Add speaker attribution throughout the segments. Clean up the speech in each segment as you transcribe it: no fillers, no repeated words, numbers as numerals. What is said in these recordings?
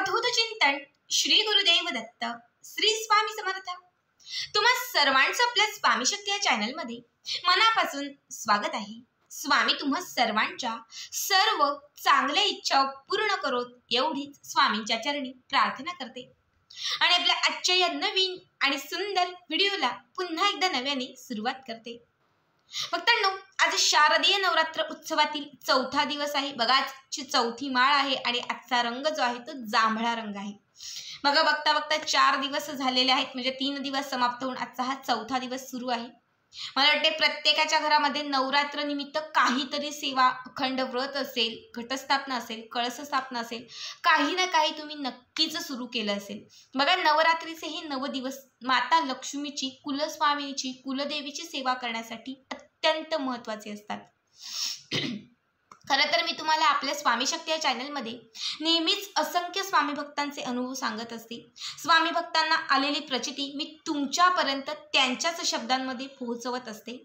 Speaker 1: अवधूत चिंतन श्री गुरुदेव दत्त श्री स्वामी समर्थ। तुम्हा सर्वांचं आपल्या स्वामी शक्ती या चॅनल मध्ये मनापासून स्वागत आहे। स्वामी तुम्हा सर्वांच्या सर्व चांगल्या इच्छा पूर्ण करोत एवढीच स्वामींच्या चरणी प्रार्थना करते आणि आपल्या आजच्या या नवीन आणि सुंदर व्हिडिओला पुन्हा एकदा नव्याने सुरुवात करते। भक्तांनो, आज शारदीय नवरात्र उत्सवातील चौथा दिवस आहे। बघा, आजची चौथी माळ आहे आणि आजचा रंग जो आहे तो जांभळा रंग आहे। बघा, बघता बघता 4 दिवस झालेले आहेत, म्हणजे 3 दिवस समाप्त होऊन आजचा हा चौथा दिवस सुरू आहे। मला वाटते प्रत्येकाच्या घरामध्ये नवरात्र निमित्त काहीतरी सेवा, अखंड व्रत असेल, घटस्थापना असेल, कळस स्थापना असेल, काही ना काही तुम्ही नक्कीच सुरू केलं असेल। बघा, नवरात्रीचे हे 9 दिवस माता लक्ष्मीची, कुलस्वामिनीची, कुलदेवीची सेवा करण्यासाठी अत्यंत महत्त्वाचे असतात। खरं तर मी तुम्हाला आपल्या स्वामी शक्ती या चॅनलमध्ये नेहमीच असंख्य स्वामी भक्तांचे अनुभव सांगत असते। स्वामी भक्तांना आलेली प्रचिती मी तुमच्यापर्यंत त्यांच्याच शब्दांमध्ये पोहोचवत असते।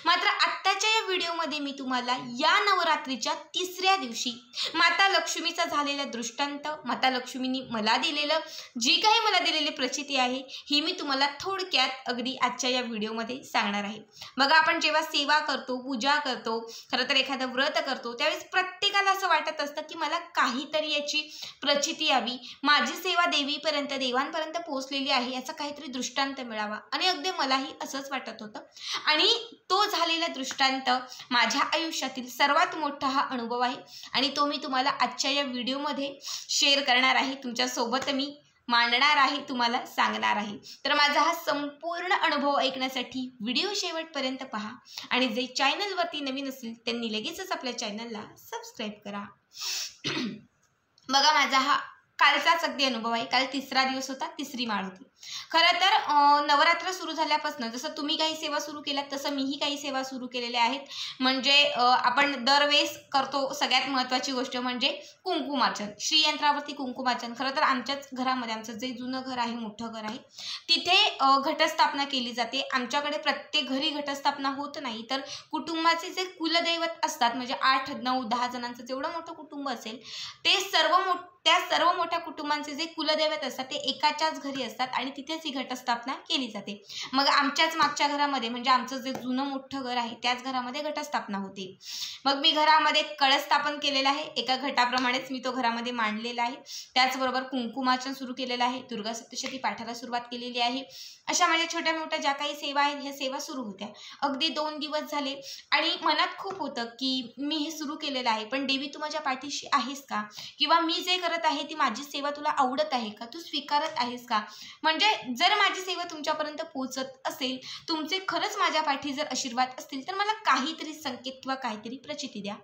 Speaker 1: मात्र आत्ताच्या या व्हिडिओमध्ये मी तुम्हाला या नवरात्रीच्या 3ऱ्या दिवशी माता लक्ष्मीचा झालेला दृष्टांत, माता लक्ष्मींनी मला दिलेली प्रचिती आहे ही मी तुम्हाला थोडक्यात अगदी आजच्या या व्हिडिओमध्ये सांगणार आहे। बघा, आपण जेव्हा सेवा करतो, पूजा करतो, खरं तर एखादं व्रत करतो, त्यावेळेस प्रत्येकाला असं वाटत असतं की मला काहीतरी याची प्रचिती यावी, माझी सेवा देवीपर्यंत, देवांपर्यंत पोहोचलेली आहे याचा काहीतरी दृष्टांत मिळावा। आणि अगदी मलाही असंच वाटत होतं आणि तो झालेला दृष्टांत माझ्या आयुष्यातील सर्वात मोठा हा अनुभव आहे आणि तो मी तुम्हाला आजच्या या व्हिडिओमध्ये शेअर करणार आहे, तुमच्यासोबत मी मांडणार आहे, तुम्हाला सांगणार आहे। तर माझा हा संपूर्ण अनुभव ऐकण्यासाठी व्हिडिओ शेवटपर्यंत पहा आणि जे चॅनलवरती नवीन असतील त्यांनी लगेचच आपल्या चॅनलला सबस्क्राईब करा। बघा, माझा हा कालचाच अगदी अनुभव आहे। काल 3रा दिवस होता, 3री माळ होती। खरं तर नवरात्र सुरू झाल्यापासून जसं तुम्ही काही सेवा सुरू केल्यात तसं मीही काही सेवा सुरू केलेल्या आहेत। म्हणजे आपण दरवेळेस करतो सगळ्यात महत्त्वाची गोष्ट म्हणजे कुंकुमार्चन, श्रीयंत्रावरती कुंकुमार्चन। खरं तर आमच्याच घरामध्ये, आमचं जे जुनं घर आहे, मोठं घर आहे, तिथे घटस्थापना केली जाते। आमच्याकडे प्रत्येक घरी घटस्थापना होत नाही, तर कुटुंबाचे जे कुलदैवत असतात, म्हणजे 8, 9, 10 जणांचं जेवढं मोठं कुटुंब असेल ते त्या सर्व मोठ्या कुटुंबांचे जे कुलदैवत असतात ते एकाच्याच घरी असतात आणि तिथेच ही घटस्थापना केली जाते। मग आमच्याच मागच्या घरामध्ये, म्हणजे आमचं जे जुनं मोठं घर आहे त्याच घरामध्ये घटस्थापना होते। मग मी घरामध्ये कळस स्थापन केलेला आहे, एका घटाप्रमाणेच मी तो घरामध्ये मांडलेला आहे। त्याचबरोबर कुंकुमार्चन सुरू केलेलं आहे, दुर्गा सप्तशती पाठाला सुरुवात केलेली आहे। अशा माझ्या छोट्या मोठ्या ज्या काही सेवा आहेत ह्या सेवा सुरू होत्या। अगदी 2 दिवस झाले आणि मनात खूप होतं की मी हे सुरू केलेलं आहे, पण देवी तू माझ्या पाठीशी आहेस का, किंवा मी जे करत आहे ती माझी सेवा तुला आवडत आहे का, तू स्वीकारत आहेस का। म्हणजे जर माझी सेवा तुमच्यापर्यंत पोहोचत असेल, तुमचे खरंच माझ्या पाठी जर आशीर्वाद असतील तर मला काहीतरी संकेत किंवा काहीतरी प्रचिती द्या।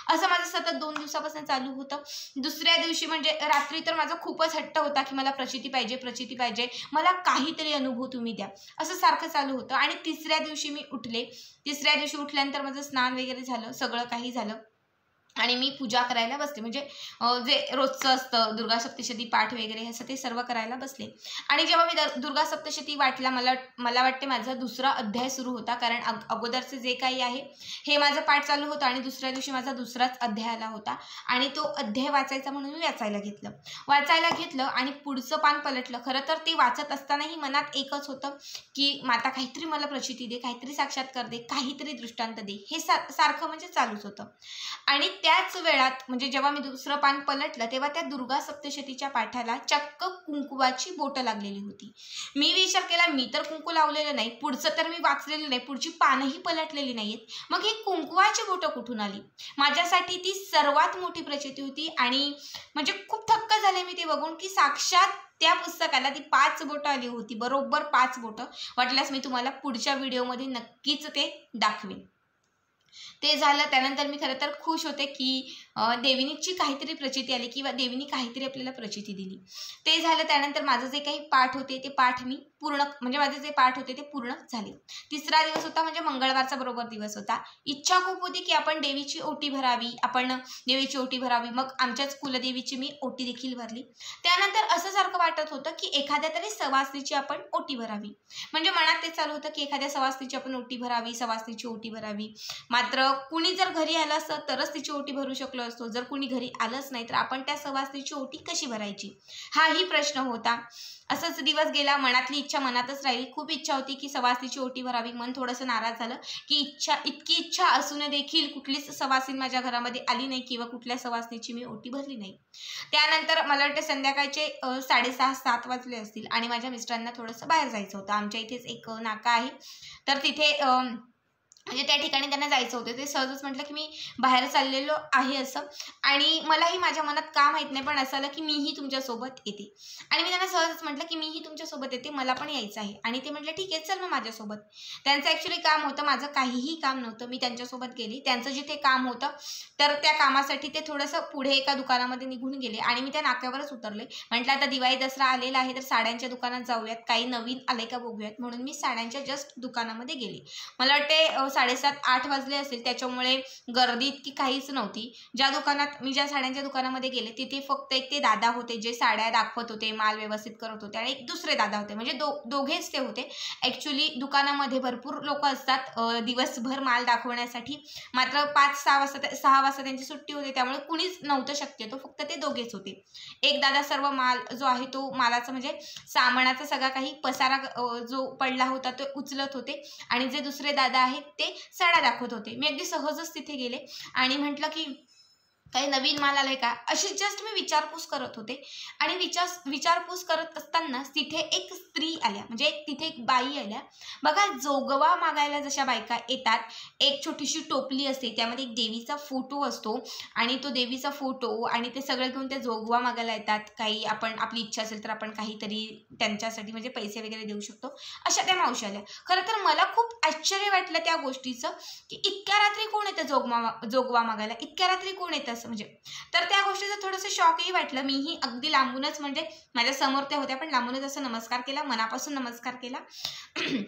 Speaker 1: असं माझं सतत 2 दिवसापासून चालू होतं। दुसऱ्या दिवशी म्हणजे रात्री तर माझा खूपच हट्ट होता की मला प्रचिती पाहिजे, मला काहीतरी अनुभव तुम्ही द्या, असं सारखं चालू होतं। आणि 3ऱ्या दिवशी मी उठले। 3ऱ्या दिवशी उठल्यानंतर माझं स्नान वगैरे झालं, सगळं काही झालं आणि मी पूजा करायला बसले। म्हणजे जे रोजचं असतं दुर्गा सप्तशती पाठ वगैरे ह्याचं ते सर्व करायला बसले। आणि जेव्हा मी दुर्गा सप्तशती वाटला, मला वाटते माझा 2रा अध्याय सुरू होता, कारण अगोदरचे जे काही आहे हे माझं पाठ चालू होतं आणि दुसऱ्या दिवशी माझा 2राच अध्याय आला होता आणि तो अध्याय वाचायचा म्हणून मी वाचायला घेतलं आणि पुढचं पान पलटलं। खरं तर ते वाचत असतानाही मनात एकच होतं की माता काहीतरी मला प्रचिती दे, काहीतरी साक्षात्कार दे, काहीतरी दृष्टांत दे, हे सारखं म्हणजे चालूच होतं। आणि त्याच वेळात म्हणजे जेव्हा मी 2रं पान पलटलं तेव्हा त्या दुर्गा सप्तशतीच्या पाठाला चक्क कुंकुवाची बोटं लागलेली होती। मी विचार केला, मी तर कुंकू लावलेलं नाही, पुढचं तर मी वाचलेलं नाही, पुढची पानंही पलटलेली नाहीत, मग ही कुंकुवाची बोटं कुठून आली। माझ्यासाठी ती सर्वात मोठी प्रचिती होती आणि म्हणजे खूप थक्क झाले मी ते बघून की साक्षात त्या पुस्तकाला ती 5 बोटं आली होती, बरोबर 5 बोटं। वाटल्यास मी तुम्हाला पुढच्या व्हिडिओमध्ये नक्कीच ते दाखवेन। ते झालं, त्यानंतर मी खरं तर खुश होते की देवीनीची काहीतरी प्रचिती आली किंवा देवीनी काहीतरी आपल्याला प्रचिती दिली। ते झालं, त्यानंतर माझं जे काही पाठ होते ते पाठ मी पूर्ण, म्हणजे माझे जे पाठ होते ते पूर्ण झाले। 3रा दिवस होता, म्हणजे मंगळवारचा बरोबर दिवस होता। इच्छा खूप होती की आपण देवीची ओटी भरावी, मग आमच्याच कुलदेवीची मी ओटी देखील भरली। त्यानंतर असं सारखं वाटत होतं की एखाद्या तरी सवासणीची आपण ओटी भरावी, म्हणजे मनात ते चालू होतं की एखाद्या सवासणीची आपण ओटी भरावी, सवासणीची ओटी भरावी। मात्र कुणी जर घरी आलं असतं तरच तिची ओटी भरू शकलो बसलेलो असतो, जर कुणी घरी आलंच नाही तर आपण त्या सवासणीची ओटी कशी भरायची, हाही प्रश्न होता. असंच दिवस गेला, मनातली इच्छा मनातच राहिली. खूप इच्छा होती की सवासणीची ओटी भरावी. मन थोडंसं नाराज झालं की इतकी इच्छा असून देखील कुठलीच सवासीण माझ्या घरामध्ये आली नाही किंवा कुठल्या सवासणीची मी ओटी भरली नाही. त्यानंतर मला वाटतं संध्याकाळचे 6:30-7 वाजले असतील आणि माझ्या मिस्टरांना थोडंसं बाहेर जायचं होतं. आमच्या इथेच एक नाका आहे, तर तिथे म्हणजे त्या ठिकाणी त्यांना जायचं होतं. ते सहजच म्हटलं की मी बाहेर चाललेलो आहे असं, आणि मलाही माझ्या मनात का माहीत नाही पण असं आलं की मीही तुमच्यासोबत येते. आणि मी त्यांना सहजच म्हटलं की मीही तुमच्यासोबत येते, मला पण यायचं आहे. आणि ते म्हटलं ठीक आहे चल मग माझ्यासोबत. त्यांचं ॲक्च्युली काम होतं, माझं काहीही काम नव्हतं. मी त्यांच्यासोबत गेली. त्यांचं जिथे काम होतं तर त्या कामासाठी ते थोडंसं पुढे एका दुकानामध्ये निघून गेले आणि मी त्या नाक्यावरच उतरले. म्हटलं आता दिवाळी दसरा आलेला आहे तर साड्यांच्या दुकानात जाऊयात, काही नवीन आले का बघूयात, म्हणून मी साड्यांच्या जस्ट दुकानामध्ये गेले. मला वाटते 7:30-8 वाजले असेल, त्याच्यामुळे गर्दी इतकी काहीच नव्हती. मी ज्या साड्यांच्या दुकानामध्ये गेले तिथे फक्त एक ते दादा होते जे साड्या दाखवत होते, माल व्यवस्थित करत होते, आणि एक दुसरे दादा होते, म्हणजे दोघेच ते होते. ॲक्च्युली दुकानामध्ये भरपूर लोक असतात दिवसभर माल दाखवण्यासाठी, मात्र 6 वाजता त्यांची सुट्टी होते, त्यामुळे कुणीच नव्हतं शक्यतो, फक्त ते दोघेच होते. एक दादा सर्व माल जो आहे तो मालाचा म्हणजे सामानाचा सगळा काही पसारा जो पडला होता तो उचलत होते, आणि जे दुसरे दादा आहेत ते साड्या दाखवत होते. मी अगदी सहजच तिथे गेले आणि म्हटलं की काही नवीन माल आलाय का, अशी जस्ट मी विचारपूस करत होते. आणि विचारपूस करत असताना तिथे एक स्त्री आल्या, म्हणजे तिथे एक बाई आल्या. बघा, जोगवा मागायला जशा बायका येतात, एक छोटीशी टोपली असते, त्यामध्ये एक देवीचा फोटो असतो, आणि तो देवीचा फोटो आणि ते सगळं घेऊन त्या जोगवा मागायला येतात. काही आपण आपली इच्छा असेल तर आपण काहीतरी त्यांच्यासाठी म्हणजे पैसे वगैरे देऊ शकतो, अशा त्या मावशी आल्या. खरं तर मला खूप आश्चर्य वाटलं त्या गोष्टीचं की इतक्या रात्री कोण येतं जोगवा मागायला, इतक्या रात्री कोण येतं असं, म्हणजे तर त्या गोष्टीचं थोडंसं शॉकही वाटलं. मीही अगदी लांबूनच, म्हणजे माझ्या समोर त्या होत्या पण लांबूनच असं नमस्कार केला, मनापासून नमस्कार केला.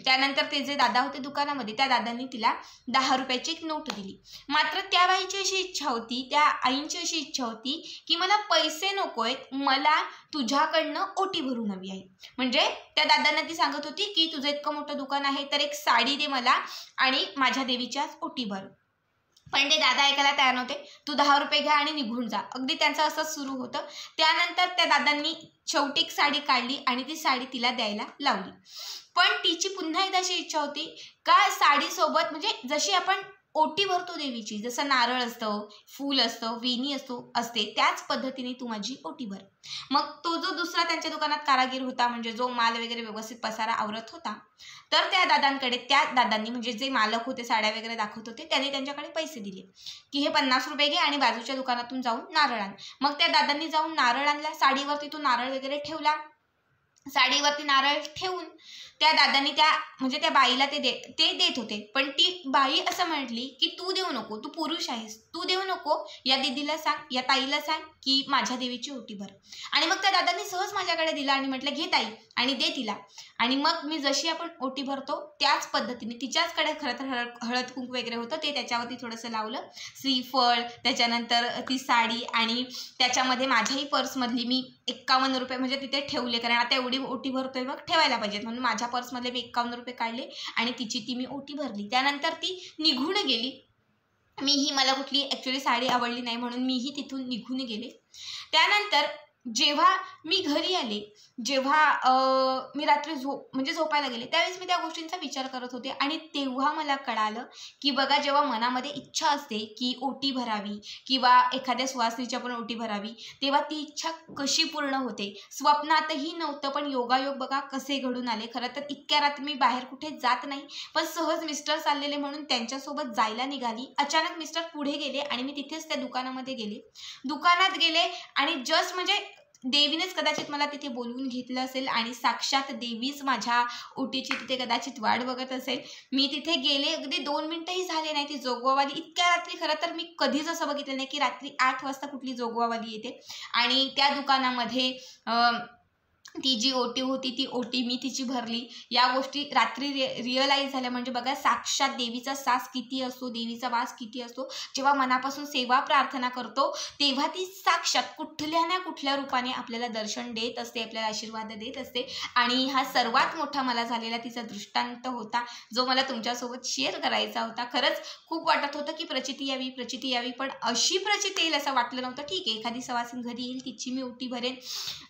Speaker 1: त्यानंतर ते जे दादा होते दुकानामध्ये, त्या दादांनी तिला 10 रुपयाची एक नोट दिली. मात्र त्या बाईची अशी इच्छा होती, त्या आईंची अशी इच्छा होती की मला पैसे नकोयत, मला तुझ्याकडनं ओटी भरून हवी आहे. म्हणजे त्या दादांना ती सांगत होती की तुझं इतकं मोठं दुकान आहे तर एक साडी दे मला आणि माझ्या देवीच्याच ओटी भर. पण ते दादा ऐकायला तयार नव्हते. तू 10 रुपये घ्या आणि निघून जा, अगदी त्यांचं असंच सुरू होतं. त्यानंतर त्या दादांनी शेवटी एक साडी काढली आणि ती साडी तिला द्यायला लावली. पण तिची पुन्हा एकदा अशी इच्छा होती का साडीसोबत, म्हणजे जशी आपण ओटी भरतो देवीची, जसं नारळ असतं, फूल असतं, वेणी असते, त्याच पद्धतीने तू माझी ओटी भर. मग तो जो दुसरा त्यांच्या दुकानात कारागीर होता, म्हणजे जो माल वगैरे व्यवस्थित पसारा आवरत होता, तर त्या दादांनी म्हणजे जे मालक होते, साड्या वगैरे दाखवत होते, त्यांनी त्यांच्याकडे पैसे दिले की हे 50 रुपये घे आणि बाजूच्या दुकानातून जाऊन नारळ आण. मग त्या दादांनी जाऊन नारळ आणला, साडीवरती तो नारळ वगैरे ठेवला. साडीवरती नारळ ठेवून त्या दादांनी त्या बाईला ते देत होते. पण ती बाई असं म्हटली की तू देऊ नको, तू पुरुष आहेस, तू देऊ नको, या दीदीला सांग, या ताईला सांग की माझ्या देवीची ओटी भर. आणि मग त्या दादांनी सहज माझ्याकडे दिला आणि म्हटलं घे ताई आणि दे तिला. आणि मग मी जशी आपण ओटी भरतो त्याच पद्धतीने तिच्याचकडे खरं तर हळद कुंकू वगैरे होतं, ते त्याच्यावरती थोडंसं लावलं, श्रीफळ, त्याच्यानंतर ती साडी, आणि त्याच्यामध्ये माझ्याही पर्समधली मी 51 रुपये म्हणजे तिथे ठेवले, कारण आता एवढी ओटी भरतोय मग ठेवायला पाहिजेत, म्हणून माझ्या पर्समधले मी 51 रुपये काढले आणि ती मी ओटी भरली. त्यानंतर ती निघून गेली. मला कुठली ॲक्च्युली साडी आवडली नाही म्हणून मीही तिथून निघून गेले. त्यानंतर जेव्हा मी घरी आले, जेव्हा मी रात्री झोपायला गेले, त्यावेळेस मी त्या गोष्टींचा विचार करत होते. आणि तेव्हा मला कळालं की बघा, जेव्हा मनामध्ये इच्छा असते की ओटी भरावी किंवा एखाद्या सुवासिनीची आपण ओटी भरावी, तेव्हा ती इच्छा कशी पूर्ण होते. स्वप्नातही नव्हतं, पण योगायोग बघा कसे घडून आले. खरं तर इतक्या रात्री मी बाहेर कुठे जात नाही, पण सहज मिस्टर चाललेले म्हणून त्यांच्यासोबत जायला निघाली. अचानक मिस्टर पुढे गेले आणि मी तिथेच त्या दुकानात गेले आणि जस्ट म्हणजे देवीनेच कदाचित मला तिथे बोलवून घेतलं असेल आणि साक्षात देवीच माझ्या ओटीची तिथे कदाचित वाट बघत असेल. मी तिथे गेले, अगदी 2 मिनिटंही झाले नाही, ती जोगवावाली इतक्या रात्री, खरं तर मी कधीच असं बघितलं नाही की रात्री 8 वाजता कुठली जोगवावाली येते. आणि त्या दुकानामध्ये ती जी ओटी होती ती ओटी मी तिची भरली. या गोष्टी रात्री रिअलाईज झाल्या. म्हणजे बघा साक्षात देवीचा सास किती असतो, देवीचा वास किती असतो. जेव्हा मनापासून सेवा प्रार्थना करतो तेव्हा ती साक्षात कुठल्या ना कुठल्या रूपाने आपल्याला दर्शन देत असते, आपल्याला आशीर्वाद देत असते. आणि हा सर्वात मोठा मला झालेला तिचा दृष्टांत होता, जो मला तुमच्यासोबत शेअर करायचा होता. खरंच खूप वाटत होतं की प्रचिती यावी, पण अशी प्रचिती येईल असं वाटलं नव्हतं. ठीक आहे, एखादी सवासीन घरी येईल, तिची मी ओटी भरेन,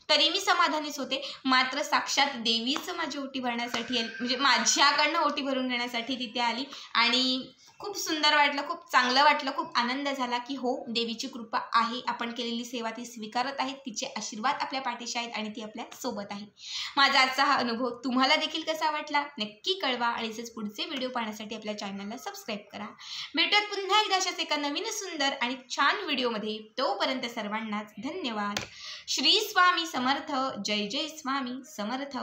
Speaker 1: तरी मी समाधानीच होते. मात्र साक्षात देवीच माझी ओटी भरण्यासाठी आली, म्हणजे माझ्याकडनं ओटी भरून घेण्यासाठी तिथे आली. आणि खूप सुंदर वाटलं, खूप चांगलं वाटलं, खूप आनंद झाला की हो, देवीची कृपा आहे, आपण केलेली सेवा ती स्वीकारत आहे, तिचे आशीर्वाद आपल्या पाठीशी आहेत आणि ती आपल्या सोबत आहे. माझा आजचा हा अनुभव तुम्हाला देखील कसा वाटला नक्की कळवा. आणि तसेच पुढचे व्हिडिओ पाहण्यासाठी आपल्या चॅनलला सबस्क्राईब करा. भेटूयात पुन्हा एकदा अशाच एका नवीन सुंदर आणि छान व्हिडिओमध्ये. तोपर्यंत सर्वांनाच धन्यवाद. श्री स्वामी समर्थ. जय जय स्वामी समर्थ.